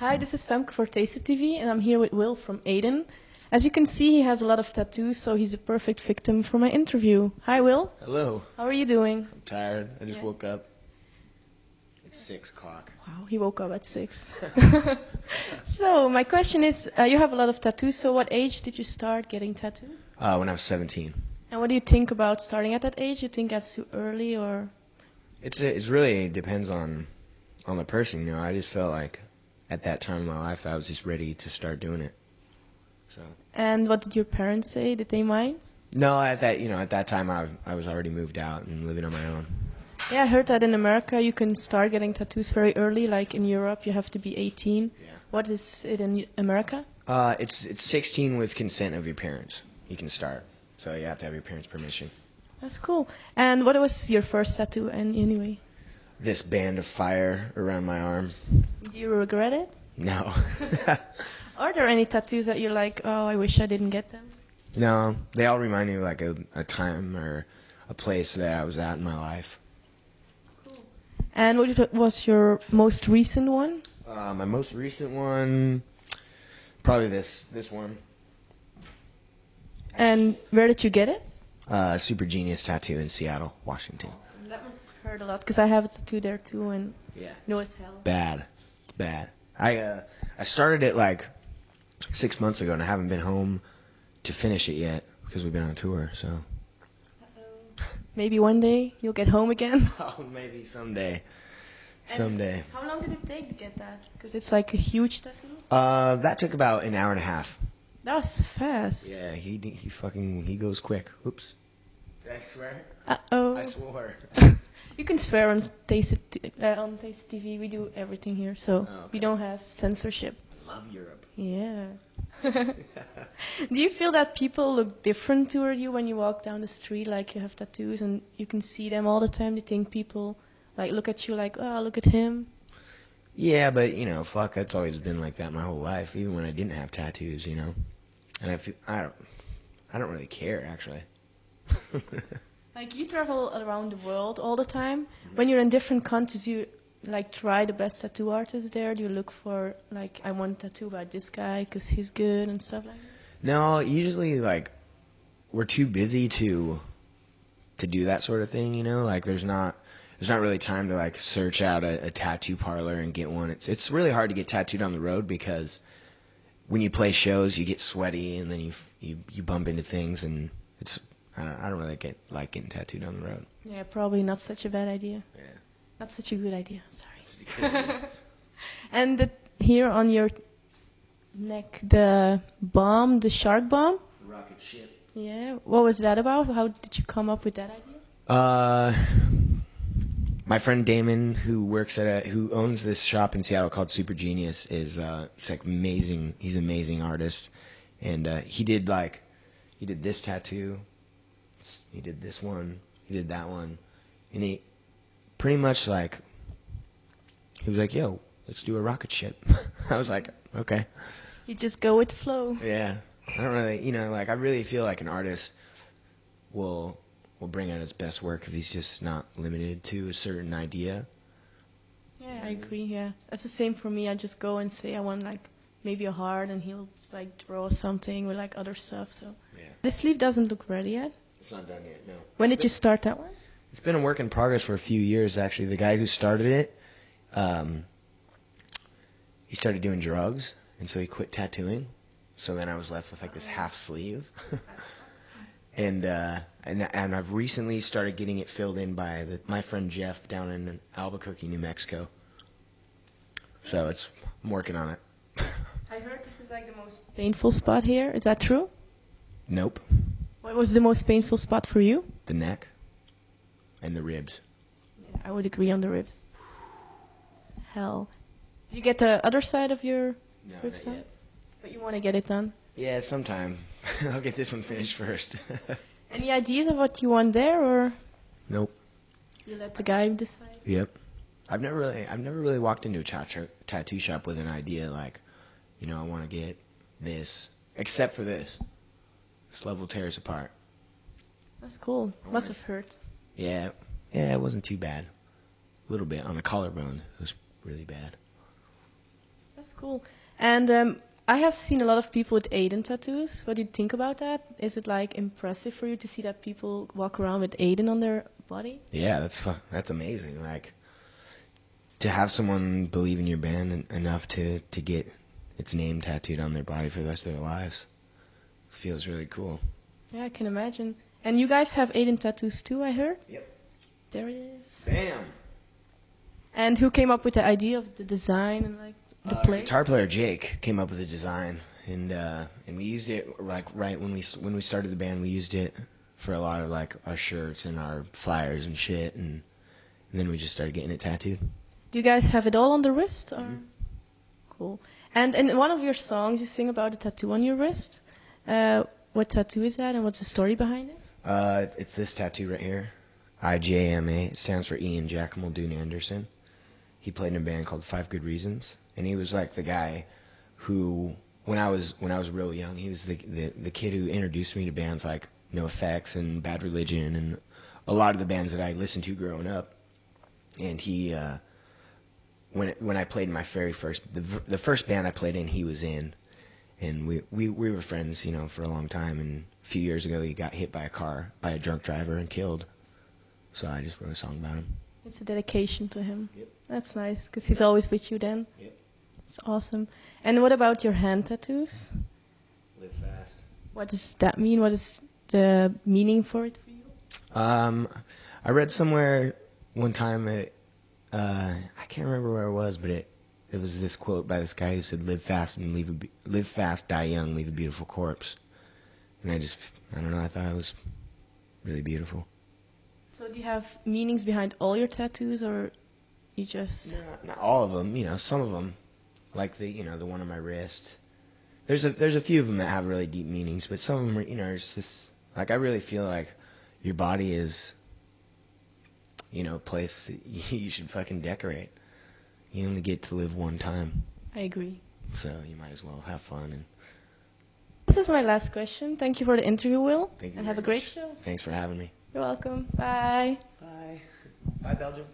Hi, this is Femke for Taste TV, and I'm here with Will from Aiden. As you can see, he has a lot of tattoos, so he's a perfect victim for my interview. Hi, Will. Hello. How are you doing? I'm tired. I just woke up. It's 6 o'clock. Wow, he woke up at 6. So, my question is, you have a lot of tattoos, so what age did you start getting tattoos? When I was 17. And what do you think about starting at that age? You think that's too early, or? It's really depends on the person, you know. I just felt like at that time in my life I was just ready to start doing it. So. And what did your parents say? Did they mind? No, at that time I was already moved out and living on my own. Yeah, I heard that in America you can start getting tattoos very early. Like in Europe, you have to be 18. Yeah. What is it in America? It's 16 with consent of your parents. You can start. So you have to have your parents' permission. That's cool. And what was your first tattoo anyway? This band of fire around my arm. Do you regret it? No. Are there any tattoos that you're like, oh, I wish I didn't get them? No, they all remind me of like a time or a place that I was at in my life. Cool. And what was your most recent one? My most recent one, probably this one. And where did you get it? Super Genius Tattoo in Seattle, Washington. Awesome. That must have hurt a lot because I have a tattoo there too, and Yeah. no, it's hell. Bad. I started it like 6 months ago, and I haven't been home to finish it yet because we've been on tour. So. Maybe one day you'll get home again. Oh, maybe someday. Someday. How long did it take to get that? Because it's like a huge tattoo. That took about an hour and a half. That was fast. Yeah, he goes quick. Oops. Did I swear? Uh-oh. I swore. You can swear on Taste TV. We do everything here, so okay. we don't have censorship. I love Europe. Yeah. Do you feel that people look different toward you when you walk down the street, like you have tattoos and you can see them all the time? Do you think people like look at you like, oh, look at him? Yeah, but fuck, that's always been like that my whole life, even when I didn't have tattoos, And I don't really care actually. Like you travel around the world all the time. When you're in different countries, you like try the best tattoo artists there. Do you look for like I want a tattoo by this guy because he's good and stuff like that? No, usually like we're too busy to do that sort of thing, Like there's not really time to like search out a tattoo parlor and get one. It's really hard to get tattooed on the road because when you play shows, you get sweaty and then you bump into things, and I don't really like getting tattooed on the road. Yeah, probably not such a bad idea. Yeah. Not such a good idea. Sorry. And here on your neck, the bomb, the shark bomb. The rocket ship. Yeah. What was that about? How did you come up with that idea? My friend Damon, who owns this shop in Seattle called Super Genius, is it's like amazing. He's an amazing artist, and he did this tattoo. He did this one. He did that one, and he pretty much like he was like, "Yo, let's do a rocket ship." I was like, "Okay." You just go with the flow. Yeah, I don't really, like I really feel like an artist will bring out his best work if he's just not limited to a certain idea. Yeah, I agree. Yeah, that's the same for me. I just go and say I want like maybe a heart, and he'll like draw something with like other stuff. So Yeah. this sleeve doesn't look ready yet. It's not done yet, no. When did you start that one? It's been a work in progress for a few years, actually. The guy who started it, he started doing drugs, and so he quit tattooing. So then I was left with like this half sleeve. And I've recently started getting it filled in by my friend Jeff down in Albuquerque, New Mexico. So I'm working on it. I heard this is like the most painful spot here. Is that true? Nope. What was the most painful spot for you? The neck and the ribs. Yeah, I would agree on the ribs. Hell. Did you get the other side of your ribs done? Yet. But you want to get it done? Yeah, sometime. I'll get this one finished first. Any ideas of what you want there, or Nope. you let the guy decide? Yep. I've never really walked into a tattoo shop with an idea like, I want to get this, except for this. This level tears apart. That's cool. Must have hurt. Yeah, it wasn't too bad. A little bit on the collarbone. It was really bad. That's That's cool. And I have seen a lot of people with Aiden tattoos. What do you think about that? Is it like impressive for you to see that people walk around with Aiden on their body? Yeah, that's amazing. Like to have someone believe in your band enough to get its name tattooed on their body for the rest of their lives. It feels really cool. Yeah, I can imagine. And you guys have Aiden tattoos too, I heard? Yep. There it is. Bam. And who came up with the idea of the design and like the play? Guitar player Jake came up with the design, and we used it like right when we started the band. We used it for a lot of like our shirts and our flyers and shit, and then we just started getting it tattooed. Do you guys have it all on the wrist? Or? Mm-hmm. Cool. And in one of your songs, you sing about a tattoo on your wrist. What tattoo is that, and what's the story behind it? It's this tattoo right here, IJMA. It stands for Ian Jack Muldoon Anderson. He played in a band called Five Good Reasons, and he was like the guy who, when I was real young, he was the kid who introduced me to bands like NoFX and Bad Religion and a lot of the bands that I listened to growing up. And he, when I played in my very first, the first band I played in, he was in, and we were friends, you know, for a long time. And a few years ago, he got hit by a drunk driver and killed. So I just wrote a song about him. It's a dedication to him. Yep. That's nice, because he's always with you then. Yep. It's awesome. And what about your hand tattoos? Live fast. What does that mean? What is the meaning for it for you? I read somewhere one time that, I can't remember where it was, but it was this quote by this guy who said, "Live fast and live fast, die young, leave a beautiful corpse." And I don't know, I thought it was really beautiful. So do you have meanings behind all your tattoos, or you just... Not all of them, you know, some of them, like the one on my wrist. There's a few of them that have really deep meanings, but some of them are, you know, it's just, like, I really feel like your body is, you know, a place that you should fucking decorate. You only get to live one time. I agree. So you might as well have fun. And this is my last question. Thank you for the interview, Will. thank you and very have a great much. show. Thanks for having me. You're welcome. Bye. Bye. Bye, Belgium.